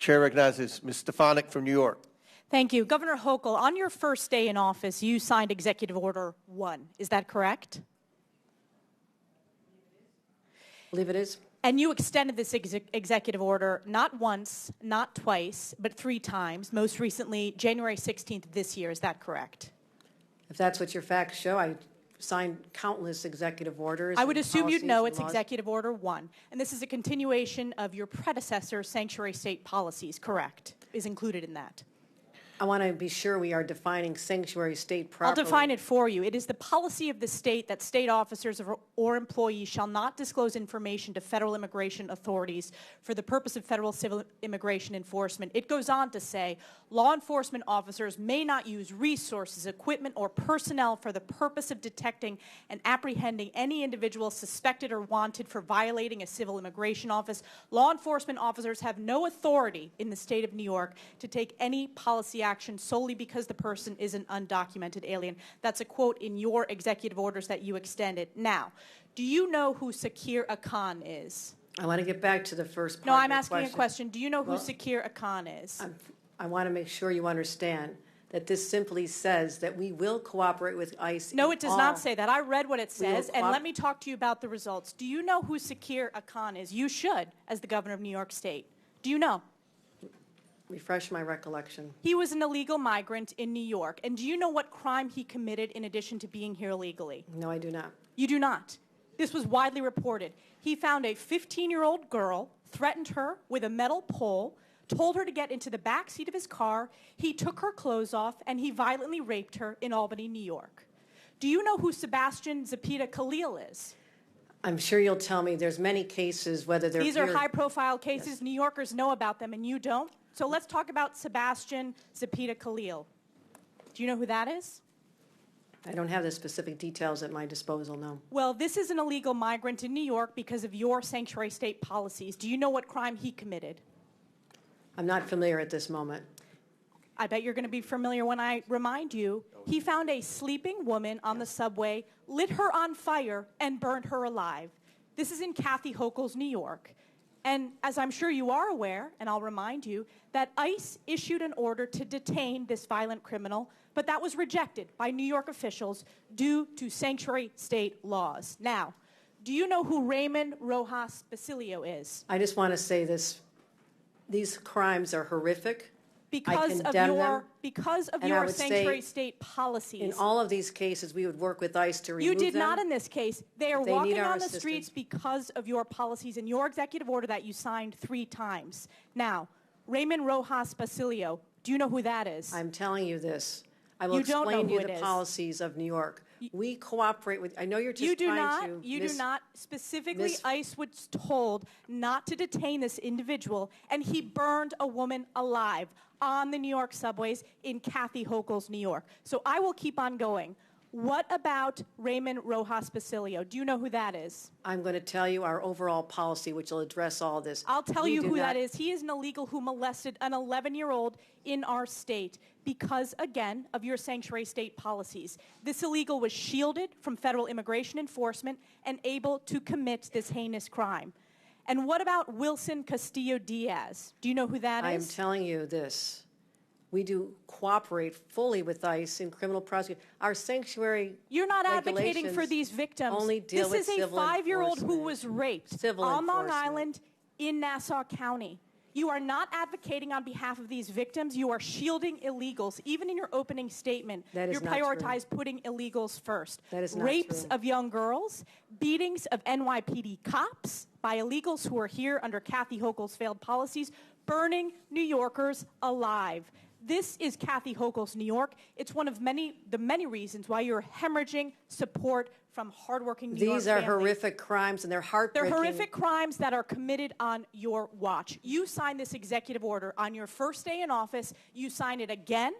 Chair recognizes Ms. Stefanik from New York. Thank you. Governor Hochul, on your first day in office, you signed Executive Order 1. Is that correct? I believe it is. And you extended this executive order not once, not twice, but 3 times, most recently January 16th of this year. Is that correct? If that's what your facts show, I signed countless executive orders. I would assume you'd know it's laws. Executive Order 1. And this is a continuation of your predecessor's sanctuary state policies, correct? Is included in that. I want to be sure we are defining sanctuary state properly. I'll define it for you. It is the policy of the state that state officers or employees shall not disclose information to federal immigration authorities for the purpose of federal civil immigration enforcement. It goes on to say, law enforcement officers may not use resources, equipment, or personnel for the purpose of detecting and apprehending any individual suspected or wanted for violating a civil immigration office. Law enforcement officers have no authority in the state of New York to take any policy action solely because the person is an undocumented alien. That's a quote in your executive orders that you extended. Now, do you know who Sakir Akan is? I want to get back to the first part. No, I'm of asking question. a question. Do you know who Sakir Akan is? I want to make sure you understand that this simply says that we will cooperate with ICE. No, it does not say that. I read what it says, and let me talk to you about the results. Do you know who Sakir Akan is? You should, as the governor of New York State. Do you know? Refresh my recollection. He was an illegal migrant in New York. And do you know what crime he committed in addition to being here illegally? No, I do not. You do not. This was widely reported. He found a 15-year-old girl, threatened her with a metal pole, told her to get into the back seat of his car. He took her clothes off, and he violently raped her in Albany, New York. Do you know who Sebastian Zapita Khalil is? I'm sure you'll tell me there's many cases, whether they're These are high-profile cases. Yes. New Yorkers know about them, and you don't. So let's talk about Sebastian Zapita Khalil. Do you know who that is? I don't have the specific details at my disposal, no. Well, this is an illegal migrant in New York because of your sanctuary state policies. Do you know what crime he committed? I'm not familiar at this moment. I bet you're going to be familiar when I remind you. He found a sleeping woman on the subway, lit her on fire, and burned her alive. This is in Kathy Hochul's New York. And as I'm sure you are aware, and I'll remind you, that ICE issued an order to detain this violent criminal, but that was rejected by New York officials due to sanctuary state laws. Now, do you know who Raymond Rojas Basilio is? I just want to say this. These crimes are horrific. Because of your sanctuary state policies. In all of these cases, we would work with ICE to remove them. You did not in this case. They are walking on the streets because of your policies and your executive order that you signed 3 times. Now, Raymond Rojas Basilio, do you know who that is? I'm telling you this. I will explain to you the policies of New York. We cooperate with, I know you're just trying to. You do not. Specifically, ICE was told not to detain this individual, and he burned a woman alive on the New York subways in Kathy Hochul's New York. So I will keep on going. What about Raymond Rojas Basilio? Do you know who that is? I'm going to tell you our overall policy, which will address all this. I'll tell you who that is. He is an illegal who molested an 11-year-old in our state because, again, of your sanctuary state policies. This illegal was shielded from federal immigration enforcement and able to commit this heinous crime. And what about Wilson Castillo-Diaz? Do you know who that is? I am telling you this. We do cooperate fully with ICE in criminal prosecution. Our sanctuary You're not advocating for these victims. Only deal this with is a 5-year-old who was raped on Long enforcement. Island in Nassau County. You are not advocating on behalf of these victims. You are shielding illegals. Even in your opening statement, you prioritize putting illegals first. That is not Rapes true. of young girls, beatings of NYPD cops by illegals who are here under Kathy Hochul's failed policies, burning New Yorkers alive. This is Kathy Hochul's New York. It's one of the many reasons why you're hemorrhaging support from hardworking New York These are families. horrific crimes, and they're heartbreaking. They're horrific crimes that are committed on your watch. You signed this executive order on your first day in office. You signed it again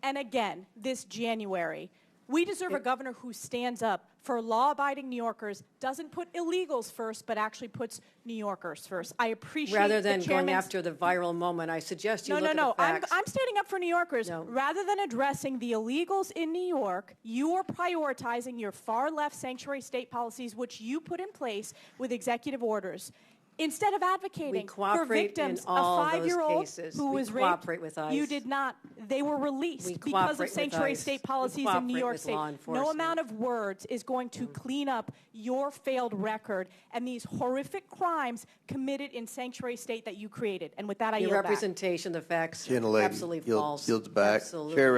and again this January. We deserve a governor who stands up for law-abiding New Yorkers, doesn't put illegals first, but actually puts New Yorkers first. I appreciate Rather than going after the viral moment, I suggest you look at the facts. I'm standing up for New Yorkers. No. Rather than addressing the illegals in New York, you are prioritizing your far-left sanctuary state policies, which you put in place with executive orders. Instead of advocating for cooperate victims, in all a those 5-year-old cases. who We was cooperate raped, with ICE. you did not. They were released because of sanctuary state policies in New York State. No amount of words is going to clean up your failed record and these horrific crimes committed in sanctuary state that you created. And with that, I yield back. Your representation, the facts, Gentle lady absolutely false. yields back. Absolutely. Chair